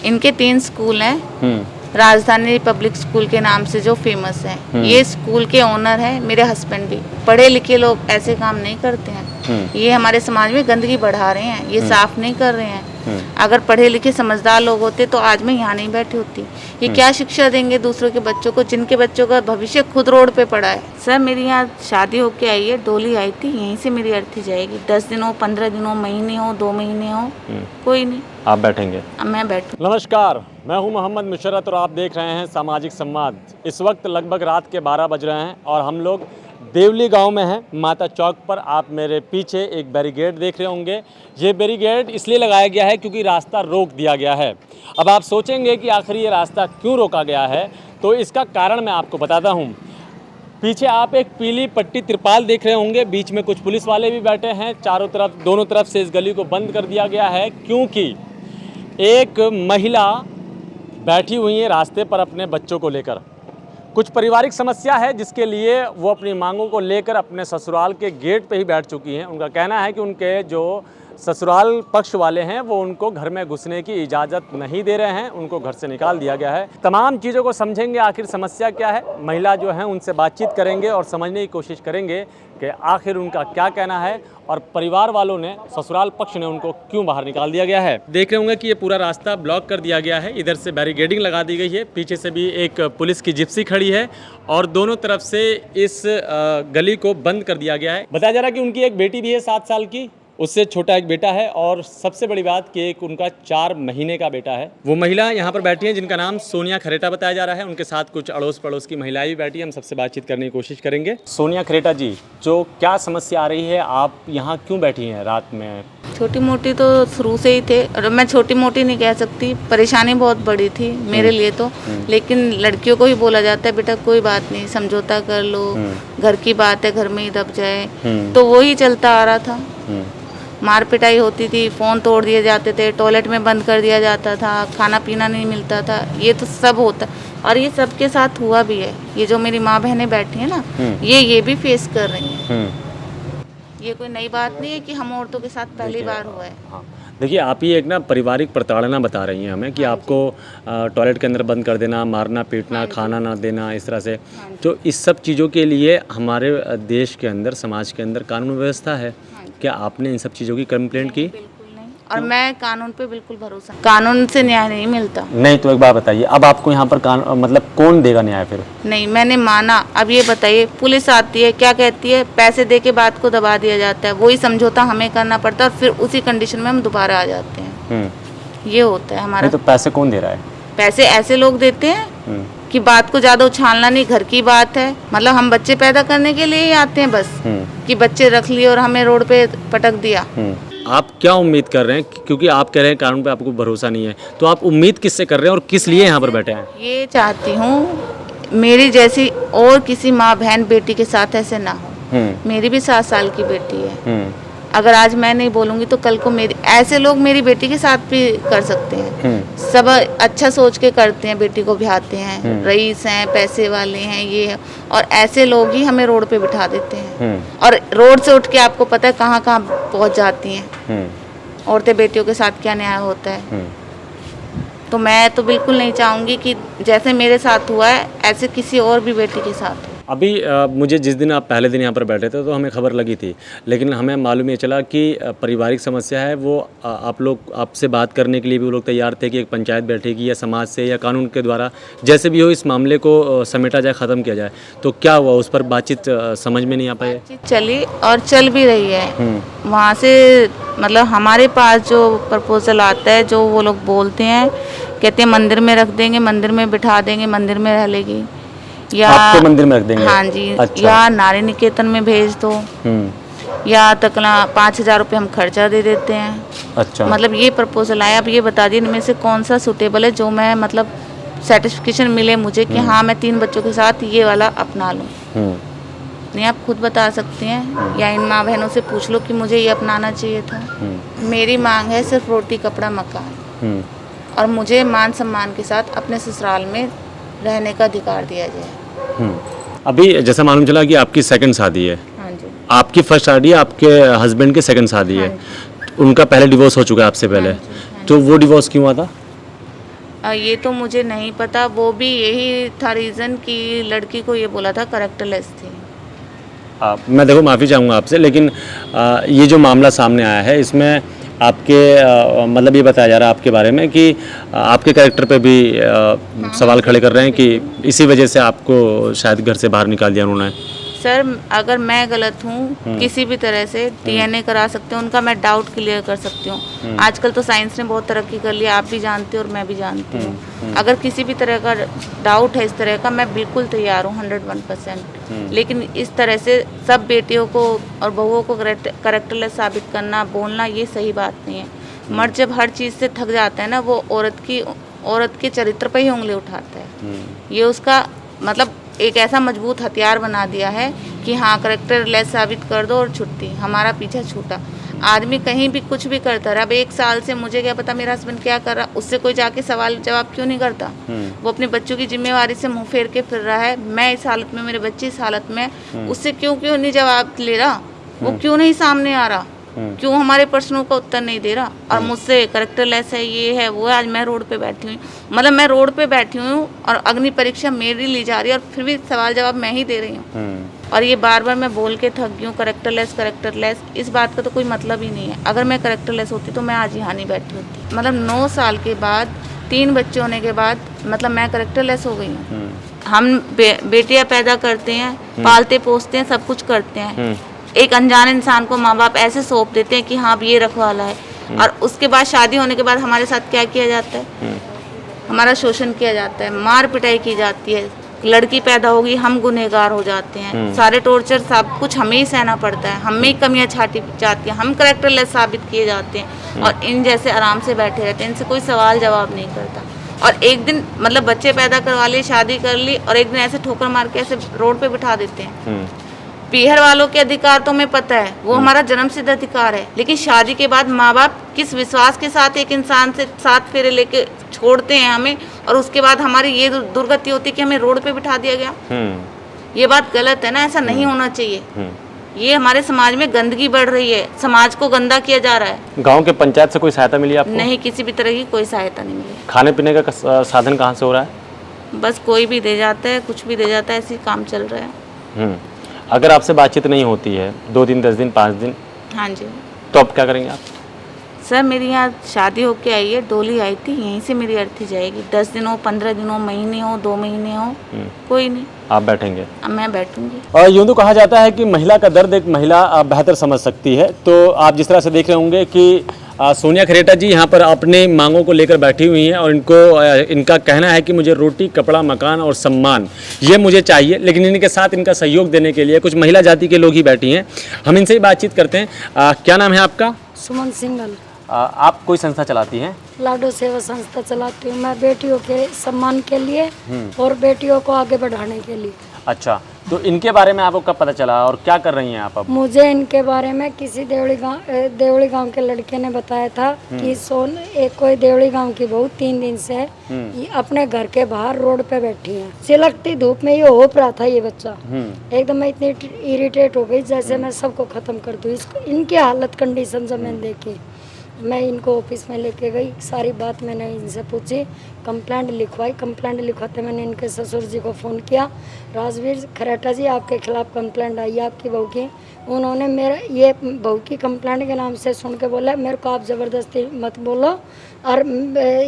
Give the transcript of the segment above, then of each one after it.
इनके 3 स्कूल हैं, राजधानी पब्लिक स्कूल के नाम से जो फेमस है। ये स्कूल के ओनर है मेरे हस्बैंड भी। पढ़े लिखे लोग ऐसे काम नहीं करते हैं। ये हमारे समाज में गंदगी बढ़ा रहे हैं, ये साफ नहीं कर रहे हैं। अगर पढ़े लिखे समझदार लोग होते तो आज मैं यहाँ नहीं बैठी होती। ये क्या शिक्षा देंगे दूसरों के बच्चों को, जिनके बच्चों का भविष्य खुद रोड पे पड़ा है। सर मेरी यहाँ शादी होके आई है, डोली आई थी, यहीं से मेरी अर्थी जाएगी। 10 दिन हो, 15 दिन हो, महीने हो, 2 महीने हो, कोई नहीं। आप बैठेंगे? अब मैं बैठूं। नमस्कार, मैं हूं मोहम्मद मुशर्रत और आप देख रहे हैं सामाजिक संवाद। इस वक्त लगभग रात के 12 बज रहे हैं और हम लोग देवली गांव में हैं, माता चौक पर। आप मेरे पीछे एक बैरिकेड देख रहे होंगे। ये बैरिकेड इसलिए लगाया गया है क्योंकि रास्ता रोक दिया गया है। अब आप सोचेंगे कि आखिर ये रास्ता क्यों रोका गया है, तो इसका कारण मैं आपको बताता हूँ। पीछे आप एक पीली पट्टी तिरपाल देख रहे होंगे, बीच में कुछ पुलिस वाले भी बैठे हैं। चारों तरफ, दोनों तरफ से इस गली को बंद कर दिया गया है क्योंकि एक महिला बैठी हुई है रास्ते पर अपने बच्चों को लेकर। कुछ पारिवारिक समस्या है जिसके लिए वो अपनी मांगों को लेकर अपने ससुराल के गेट पे ही बैठ चुकी हैं। उनका कहना है कि उनके जो ससुराल पक्ष वाले हैं वो उनको घर में घुसने की इजाज़त नहीं दे रहे हैं, उनको घर से निकाल दिया गया है। तमाम चीज़ों को समझेंगे, आखिर समस्या क्या है। महिला जो है उनसे बातचीत करेंगे और समझने की कोशिश करेंगे कि आखिर उनका क्या कहना है और परिवार वालों ने, ससुराल पक्ष ने उनको क्यों बाहर निकाल दिया गया है। देख रहे होंगे कि ये पूरा रास्ता ब्लॉक कर दिया गया है। इधर से बैरिकेडिंग लगा दी गई है, पीछे से भी एक पुलिस की जिप्सी खड़ी है और दोनों तरफ से इस गली को बंद कर दिया गया है। बताया जा रहा है कि उनकी एक बेटी भी है 7 साल की, उससे छोटा एक बेटा है और सबसे बड़ी बात कि एक उनका 4 महीने का बेटा है। वो महिला यहाँ पर बैठी है जिनका नाम सोनिया खरेटा बताया जा रहा है। उनके साथ कुछ अड़ोस पड़ोस की महिलाएं भी बैठी है, हम सबसे बातचीत करने की कोशिश करेंगे। सोनिया खरेटा जी, जो क्या समस्या आ रही है, आप यहाँ क्यों बैठी हैं रात में? छोटी मोटी तो शुरू से ही थे, और मैं छोटी मोटी नहीं कह सकती, परेशानी बहुत बड़ी थी मेरे लिए तो। लेकिन लड़कियों को ही बोला जाता है बेटा कोई बात नहीं, समझौता कर लो, घर की बात है, घर में ही दब जाए, तो वो ही चलता आ रहा था। मार पिटाई होती थी, फ़ोन तोड़ दिए जाते थे, टॉयलेट में बंद कर दिया जाता था, खाना पीना नहीं मिलता था। ये तो सब होता और ये सबके साथ हुआ भी है। ये जो मेरी माँ बहनें बैठी हैं ना, ये भी फेस कर रही हैं। ये कोई नई बात नहीं है कि हम औरतों के साथ पहली बार हुआ है। हाँ, देखिए आप ये एक ना पारिवारिक प्रताड़ना बता रही हैं हमें कि आपको टॉयलेट के अंदर बंद कर देना, मारना पीटना, खाना ना देना, इस तरह से। तो इस सब चीज़ों के लिए हमारे देश के अंदर, समाज के अंदर कानून व्यवस्था है। क्या आपने इन सब चीज़ों की कंप्लेंट की? बिल्कुल नहीं, और मैं कानून पे बिल्कुल भरोसा, कानून से न्याय नहीं मिलता। नहीं तो एक बात बताइए, अब आपको यहाँ पर मतलब कौन देगा न्याय फिर? नहीं, मैंने माना। अब ये बताइए, पुलिस आती है, क्या कहती है, पैसे दे के बात को दबा दिया जाता है, वही समझौता हमें करना पड़ता है और फिर उसी कंडीशन में हम दोबारा आ जाते हैं। ये होता है हमारा। तो पैसे कौन दे रहा है? पैसे ऐसे लोग देते हैं कि बात को ज़्यादा उछालना नहीं, घर की बात है, मतलब हम बच्चे पैदा करने के लिए ही आते हैं बस, कि बच्चे रख लिए और हमें रोड पे पटक दिया। आप क्या उम्मीद कर रहे हैं, क्योंकि आप कह रहे हैं कानून पे आपको भरोसा नहीं है, तो आप उम्मीद किससे कर रहे हैं और किस लिए यहाँ पर बैठे हैं? ये चाहती हूँ मेरी जैसी और किसी माँ बहन बेटी के साथ ऐसे ना हो। मेरी भी 7 साल की बेटी है। अगर आज मैं नहीं बोलूँगी तो कल को मेरी, ऐसे लोग मेरी बेटी के साथ भी कर सकते हैं। सब अच्छा सोच के करते हैं, बेटी को ब्याहते हैं, रईस हैं, पैसे वाले हैं, ये है, और ऐसे लोग ही हमें रोड पे बिठा देते हैं। और रोड से उठ के आपको पता है कहाँ कहाँ पहुँच जाती हैं औरतें, बेटियों के साथ क्या न्याय होता है। तो मैं तो बिल्कुल नहीं चाहूँगी कि जैसे मेरे साथ हुआ है ऐसे किसी और भी बेटी के साथ हो। अभी मुझे जिस दिन आप पहले दिन यहाँ पर बैठे थे तो हमें खबर लगी थी, लेकिन हमें मालूम ये चला कि पारिवारिक समस्या है। वो आप लोग, आपसे बात करने के लिए भी वो लोग तैयार थे कि एक पंचायत बैठेगी या समाज से या कानून के द्वारा जैसे भी हो इस मामले को समेटा जाए, ख़त्म किया जाए। तो क्या हुआ, उस पर बातचीत समझ में नहीं आ पाई? बातचीत चली और चल भी रही है। वहाँ से मतलब हमारे पास जो प्रपोजल आता है, जो वो लोग बोलते हैं, कहते हैं मंदिर में रख देंगे, मंदिर में बिठा देंगे, मंदिर में रह लेगी, या आपको मंदिर में रख देंगे? हाँ जी। अच्छा। या नारी निकेतन में भेज दो, या तकला 5,000 रुपये हम खर्चा दे देते हैं। अच्छा, मतलब ये प्रपोजल आया। अब ये बता दिए इनमें से कौन सा सूटेबल है, जो मैं मतलब सर्टिफिकेशन मिले मुझे कि हाँ मैं 3 बच्चों के साथ ये वाला अपना लूँ। नहीं, आप खुद बता सकते हैं या इन माँ बहनों से पूछ लो कि मुझे ये अपनाना चाहिए था। मेरी मांग है सिर्फ रोटी कपड़ा मकान, और मुझे मान सम्मान के साथ अपने ससुराल में रहने का अधिकार दिया जाए। अभी जैसा मालूम चला कि आपकी सेकंड शादी है। हाँ जी। आपकी फर्स्ट शादी है, आपके हस्बैंड की सेकंड शादी है। उनका पहले डिवोर्स हो चुका है आपसे पहले। तो वो डिवोर्स क्यों हुआ था? ये तो मुझे नहीं पता, वो भी यही था रीज़न कि लड़की को ये बोला था करेक्टरलेस थी। मैं देखो माफ़ी चाहूँगा आपसे, लेकिन ये जो मामला सामने आया है इसमें आपके मतलब ये बताया जा रहा है आपके बारे में कि आपके कैरेक्टर पे भी सवाल खड़े कर रहे हैं कि इसी वजह से आपको शायद घर से बाहर निकाल दिया उन्होंने। सर अगर मैं गलत हूँ किसी भी तरह से डीएनए करा सकते हैं उनका, मैं डाउट क्लियर कर सकती हूँ। आजकल तो साइंस ने बहुत तरक्की कर लिया, आप भी जानते हो और मैं भी जानती हूँ। अगर किसी भी तरह का डाउट है इस तरह का, मैं बिल्कुल तैयार हूँ 101%। लेकिन इस तरह से सब बेटियों को और बहुओं को करेक्टरलेस साबित करना, बोलना, ये सही बात नहीं है। मर्द जब हर चीज़ से थक जाता है ना, वो औरत के चरित्र पर ही उंगली उठाता है। ये उसका मतलब एक ऐसा मजबूत हथियार बना दिया है कि हाँ करेक्टरलेस साबित कर दो और छुट्टी, हमारा पीछा छूटा। आदमी कहीं भी कुछ भी करता रहा। अब 1 साल से मुझे क्या पता मेरा हस्बैंड क्या कर रहा, उससे कोई जाके सवाल जवाब क्यों नहीं करता? वो अपने बच्चों की जिम्मेवारी से मुंह फेर के फिर रहा है। मैं इस हालत में, मेरे बच्चे इस हालत में, उससे क्यों नहीं जवाब ले रहा? वो क्यों नहीं सामने आ रहा? क्यों हमारे प्रश्नों का उत्तर नहीं दे रहा? और मुझसे करेक्टरलेस है, ये है, वो है। आज मैं रोड पे बैठी हुई, मतलब मैं रोड पे बैठी हुई हूँ और अग्नि परीक्षा मेरी ली जा रही है और फिर भी सवाल जवाब मैं ही दे रही हूँ। और ये बार बार मैं बोल के थक गई हूँ करेक्टरलेस। इस बात का तो कोई मतलब ही नहीं है। अगर मैं करेक्टरलेस होती तो मैं आज यहाँ नहीं बैठी होती। मतलब 9 साल के बाद, 3 बच्चे होने के बाद, मतलब मैं करेक्टरलेस हो गई हूँ। हम बेटियाँ पैदा करते हैं, पालते पोसते हैं, सब कुछ करते हैं। एक अनजान इंसान को माँ बाप ऐसे सौंप देते हैं कि हाँ अब ये रखवाला है, और उसके बाद शादी होने के बाद हमारे साथ क्या किया जाता है? हमारा शोषण किया जाता है, मार पिटाई की जाती है। लड़की पैदा होगी, हम गुनहगार हो जाते हैं। सारे टॉर्चर सब कुछ हमें ही सहना पड़ता है, हमें ही कमियां छाटी जाती है, हम करेक्टरलेस साबित किए जाते हैं। और इन जैसे आराम से बैठे रहते हैं, इनसे कोई सवाल जवाब नहीं करता। और एक दिन मतलब बच्चे पैदा करवा लिए, शादी कर ली, और एक दिन ऐसे ठोकर मार के ऐसे रोड पे बिठा देते हैं। पीहर वालों के अधिकार तो हमें पता है, वो हमारा जन्मसिद्ध अधिकार है। लेकिन शादी के बाद माँ बाप किस विश्वास के साथ एक इंसान से 7 फेरे लेके छोड़ते हैं हमें, और उसके बाद हमारी ये दुर्गति होती है कि हमें रोड पे बिठा दिया गया। ये बात गलत है ना, ऐसा नहीं होना चाहिए। ये हमारे समाज में गंदगी बढ़ रही है, समाज को गंदा किया जा रहा है। गांव के पंचायत से कोई सहायता मिली आपको? नहीं, किसी भी तरह की कोई सहायता नहीं मिली। खाने पीने का साधन कहाँ से हो रहा है? बस कोई भी दे जाता है, कुछ भी दे जाता है, ऐसे ही काम चल रहा है। अगर आपसे बातचीत नहीं होती है 2 दिन, 10 दिन, 5 दिन, हाँ जी, तो अब क्या करेंगे आप? सर मेरी यहाँ शादी होके आई है, डोली आई थी, यहीं से मेरी अर्थी जाएगी। 10 दिन हो, 15 दिन हो, महीने हो, 2 महीने हो, कोई नहीं, आप बैठेंगे? अब मैं बैठूंगी। और यूँ तो कहा जाता है कि महिला का दर्द एक महिला बेहतर समझ सकती है। तो आप जिस तरह से देख रहे होंगे कि सोनिया खरेटा जी यहाँ पर अपने मांगों को लेकर बैठी हुई हैं, और इनका कहना है कि मुझे रोटी, कपड़ा, मकान और सम्मान ये मुझे चाहिए। लेकिन इनके साथ इनका सहयोग देने के लिए कुछ महिला जाति के लोग ही बैठी हैं। हम इनसे ही बातचीत करते हैं। क्या नाम है आपका? सुमन सिंगल। आप कोई संस्था चलाती हैं? लाडो सेवा संस्था चलाती हूँ मैं, बेटियों के सम्मान के लिए और बेटियों को आगे बढ़ाने के लिए। अच्छा, तो इनके बारे में आपको कब पता चला और क्या कर रही हैं आप अब? मुझे इनके बारे में किसी देवड़ी गांव के लड़के ने बताया था कि एक कोई देवड़ी गांव की बहू 3 दिन से ये अपने घर के बाहर रोड पे बैठी है। सिलकती धूप में ये होप रहा था ये बच्चा। एकदम मैं इतनी इरिटेट हो गई जैसे मैं सबको खत्म कर दूँ। इनकी हालत कंडीशन जब मैंने देखी, मैं इनको ऑफिस में लेके गई, सारी बात मैंने इनसे पूछी, कंप्लेंट लिखवाई। कंप्लेंट लिखवाते मैंने इनके ससुर जी को फ़ोन किया, राजवीर खरेटा जी आपके खिलाफ़ कंप्लेंट आई है आपकी बहू की। उन्होंने मेरा ये बहू की कंप्लेंट के नाम से सुन के बोला मेरे को आप ज़बरदस्ती मत बोलो, और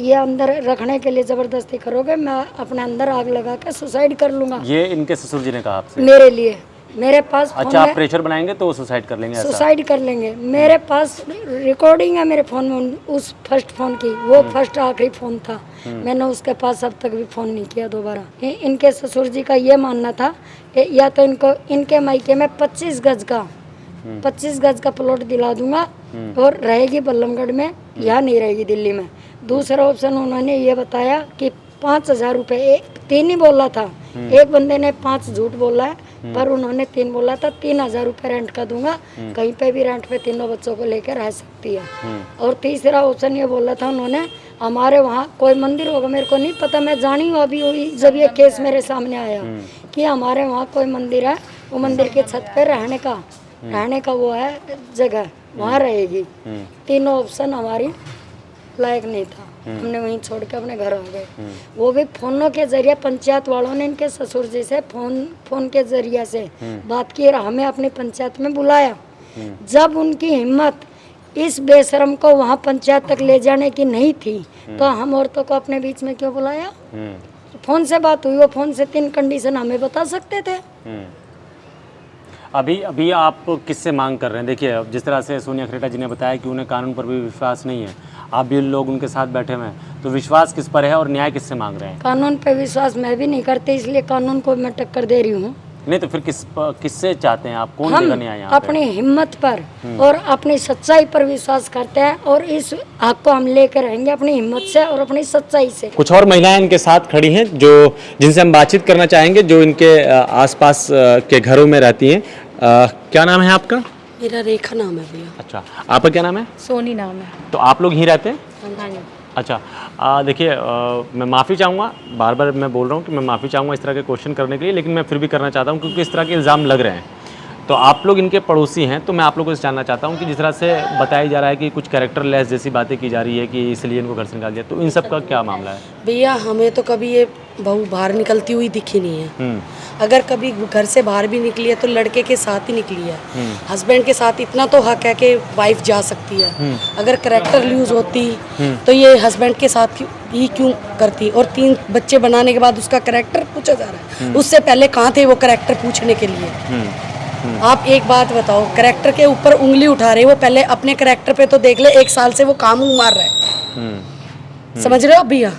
ये अंदर रखने के लिए ज़बरदस्ती करोगे, मैं अपने अंदर आग लगा के सुसाइड कर लूँगा। ये इनके ससुर जी ने कहा आपसे? मेरे लिए, मेरे पास। अच्छा, आप प्रेशर बनाएंगे तो वो सुसाइड कर लेंगे? सुसाइड कर लेंगे। मेरे पास रिकॉर्डिंग है मेरे फ़ोन में उस फर्स्ट फ़ोन की, वो फर्स्ट आखिरी फ़ोन था। मैंने उसके पास अब तक भी फ़ोन नहीं किया दोबारा। इनके ससुर जी का ये मानना था कि या तो इनके मायके में 25 गज का प्लॉट दिला दूंगा और रहेगी बल्लमगढ़ में या नहीं रहेगी दिल्ली में। दूसरा ऑप्शन उन्होंने ये बताया कि 5,000 रुपये, 3 ही बोला था, एक बंदे ने 5 झूठ बोला है, पर उन्होंने 3 बोला था। 3,000 रुपये रेंट का दूंगा, कहीं पे भी रेंट पे तीनों बच्चों को लेकर रह सकती है। और तीसरा ऑप्शन ये बोला था उन्होंने, हमारे वहाँ कोई मंदिर होगा, मेरे को नहीं पता, मैं जानी हूँ अभी हुई जब ये केस मेरे सामने आया कि हमारे वहाँ कोई मंदिर है, वो मंदिर के छत पे रहने का वो है जगह, वहाँ रहेगी। तीनों ऑप्शन हमारी लायक नहीं था। हमने वहीं छोड़ के अपने घर आ गए। वो भी फोनों के जरिए पंचायत वालों ने इनके ससुर जी से फोन के जरिए से बात की और हमें अपनी पंचायत में बुलाया। जब उनकी हिम्मत इस बेशरम को वहाँ पंचायत तक ले जाने की नहीं थी तो हम औरतों को अपने बीच में क्यों बुलाया? फोन से बात हुई, वो फोन से 3 कंडीशन हमें बता सकते थे। अभी आप किससे मांग कर रहे हैं? देखिए, अब जिस तरह से सोनिया खरेटा जी ने बताया कि उन्हें कानून पर भी विश्वास नहीं है, आप भी लोग उनके साथ बैठे हुए हैं, तो विश्वास किस पर है और न्याय किससे मांग रहे हैं? कानून पे विश्वास मैं भी नहीं करती, इसलिए कानून को मैं टक्कर दे रही हूँ। नहीं तो फिर किससे चाहते हैं आप? कौन देगा न्याय यहाँ पे? अपनी हिम्मत पर और अपनी सच्चाई पर विश्वास करते हैं और इस हक को हम लेकर रहेंगे अपनी हिम्मत से और अपनी सच्चाई से। कुछ और महिलाएं इनके साथ खड़ी हैं जो जिनसे हम बातचीत करना चाहेंगे, जो इनके आसपास के घरों में रहती हैं। क्या नाम है आपका? मेरा रेखा नाम है भैया। अच्छा, आपका क्या नाम है? सोनी नाम है। तो आप लोग यहीं रहते हैं? हाँ जी। अच्छा, देखिए, मैं माफ़ी चाहूँगा, बार बार मैं बोल रहा हूँ कि मैं माफ़ी चाहूँगा इस तरह के क्वेश्चन करने के लिए, लेकिन मैं फिर भी करना चाहता हूँ क्योंकि इस तरह के इल्ज़ाम लग रहे हैं। तो आप लोग इनके पड़ोसी हैं, तो मैं आप लोगों से जानना चाहता हूँ कि जिस तरह से बताया जा रहा है कि कुछ कैरेक्टर लेस जैसी बातें की जा रही है कि इसलिए इनको घर से निकाल दिया, तो इन सब का क्या मामला है? भैया हमें तो कभी ये बहू बाहर निकलती हुई दिखी नहीं है। अगर कभी घर से बाहर भी निकली है तो लड़के के साथ ही निकली है। हस्बैंड के साथ इतना तो हक है कि वाइफ जा सकती है। अगर कैरेक्टर लूज होती तो ये हस्बैंड के साथ ही क्यों करती? और 3 बच्चे बनाने के बाद उसका कैरेक्टर पूछा जा रहा है, उससे पहले कहाँ थे वो कैरेक्टर पूछने के लिए? आप एक बात बताओ, कैरेक्टर के ऊपर उंगली उठा रहे हो, पहले अपने कैरेक्टर पे तो देख ले। 1 साल से वो काम मार रहा है, समझ रहे हो भैया?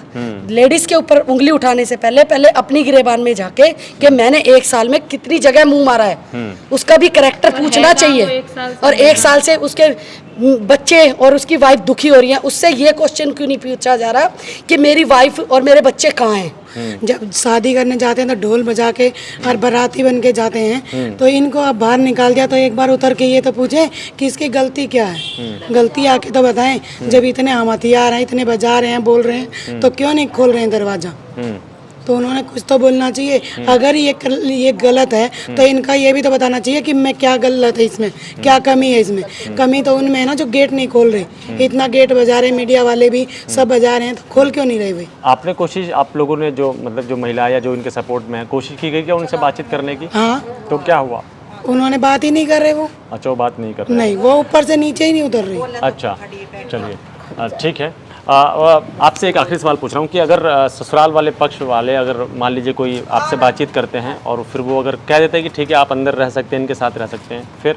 लेडीज के ऊपर उंगली उठाने से पहले अपनी गिरेबान में जाके कि मैंने 1 साल में कितनी जगह मुंह मारा है, उसका भी कैरेक्टर पूछना चाहिए। और 1 साल से उसके बच्चे और उसकी वाइफ दुखी हो रही है, उससे ये क्वेश्चन क्यों नहीं पूछा जा रहा कि मेरी वाइफ और मेरे बच्चे कहाँ हैं? जब शादी करने जाते हैं तो ढोल बजा के और बाराती बन के जाते हैं, तो इनको अब बाहर निकाल दिया तो एक बार उतर के ये तो पूछे कि इसकी गलती क्या है। गलती आके तो बताएं। जब इतने हम हथियार हैं, इतने बजा रहे हैं, बोल रहे हैं, तो क्यों नहीं खोल रहे हैं दरवाजा? तो उन्होंने कुछ तो बोलना चाहिए। अगर ये गलत है तो इनका ये भी तो बताना चाहिए कि मैं क्या गलत है, इसमें क्या कमी है। इसमें कमी तो उनमें है ना जो गेट नहीं खोल रहे। इतना गेट बजा रहे, मीडिया वाले भी सब बजा रहे हैं, तो खोल क्यों नहीं रहे भाई? आपने कोशिश, आप लोगों ने जो मतलब जो महिला या जो इनके सपोर्ट में है, कोशिश की गई क्या उनसे बातचीत करने की? हाँ। तो क्या हुआ? उन्होंने बात ही नहीं कर रहे वो। अच्छा, वो बात नहीं कर रहे? नहीं, वो ऊपर से नीचे ही नहीं उतर रही। अच्छा, चलिए, ठीक है। आपसे एक आखिरी सवाल पूछ रहा हूँ कि अगर ससुराल वाले पक्ष वाले अगर मान लीजिए कोई आपसे बातचीत करते हैं और फिर वो अगर कह देते हैं कि ठीक है आप अंदर रह सकते हैं, इनके साथ रह सकते हैं, फिर?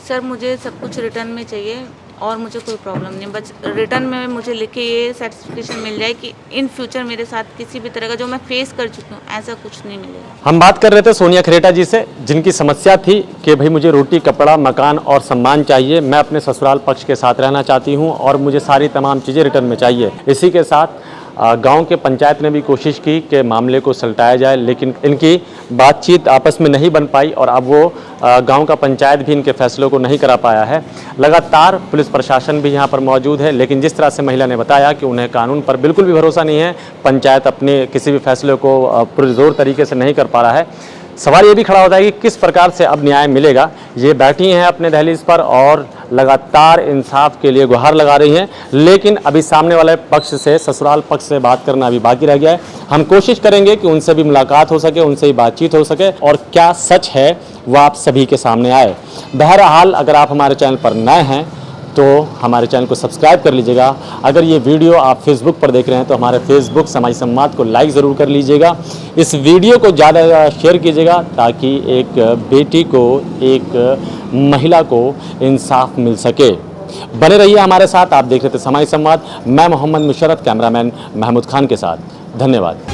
सर मुझे सब कुछ रिटर्न में चाहिए और मुझे कोई प्रॉब्लम नहीं, बस रिटर्न में मुझे लिखे ये सर्टिफिकेशन मिल जाए कि इन फ्यूचर मेरे साथ किसी भी तरह का जो मैं फेस कर चुकी हूँ ऐसा कुछ नहीं मिलेगा। हम बात कर रहे थे सोनिया खरेटा जी से, जिनकी समस्या थी कि भाई मुझे रोटी, कपड़ा, मकान और सम्मान चाहिए, मैं अपने ससुराल पक्ष के साथ रहना चाहती हूँ और मुझे सारी तमाम चीज़ें रिटर्न में चाहिए। इसी के साथ गांव के पंचायत ने भी कोशिश की कि मामले को सुलझाया जाए, लेकिन इनकी बातचीत आपस में नहीं बन पाई और अब वो गांव का पंचायत भी इनके फैसलों को नहीं करा पाया है। लगातार पुलिस प्रशासन भी यहां पर मौजूद है, लेकिन जिस तरह से महिला ने बताया कि उन्हें कानून पर बिल्कुल भी भरोसा नहीं है, पंचायत अपने किसी भी फैसले को पुरजोर तरीके से नहीं कर पा रहा है। सवाल ये भी खड़ा होता है कि किस प्रकार से अब न्याय मिलेगा। ये बैठी हैं अपने दहलीज पर और लगातार इंसाफ के लिए गुहार लगा रही हैं, लेकिन अभी सामने वाले पक्ष से, ससुराल पक्ष से बात करना अभी बाकी रह गया है। हम कोशिश करेंगे कि उनसे भी मुलाकात हो सके, उनसे ही बातचीत हो सके और क्या सच है वो आप सभी के सामने आए। बहरहाल अगर आप हमारे चैनल पर नए हैं तो हमारे चैनल को सब्सक्राइब कर लीजिएगा। अगर ये वीडियो आप फेसबुक पर देख रहे हैं तो हमारे फेसबुक समाज संवाद को लाइक ज़रूर कर लीजिएगा। इस वीडियो को ज़्यादा से ज़्यादा शेयर कीजिएगा ताकि एक बेटी को, एक महिला को इंसाफ मिल सके। बने रहिए हमारे साथ, आप देख रहे थे समाज संवाद। मैं मोहम्मद मुशर्रत, कैमरामैन महमूद खान के साथ। धन्यवाद।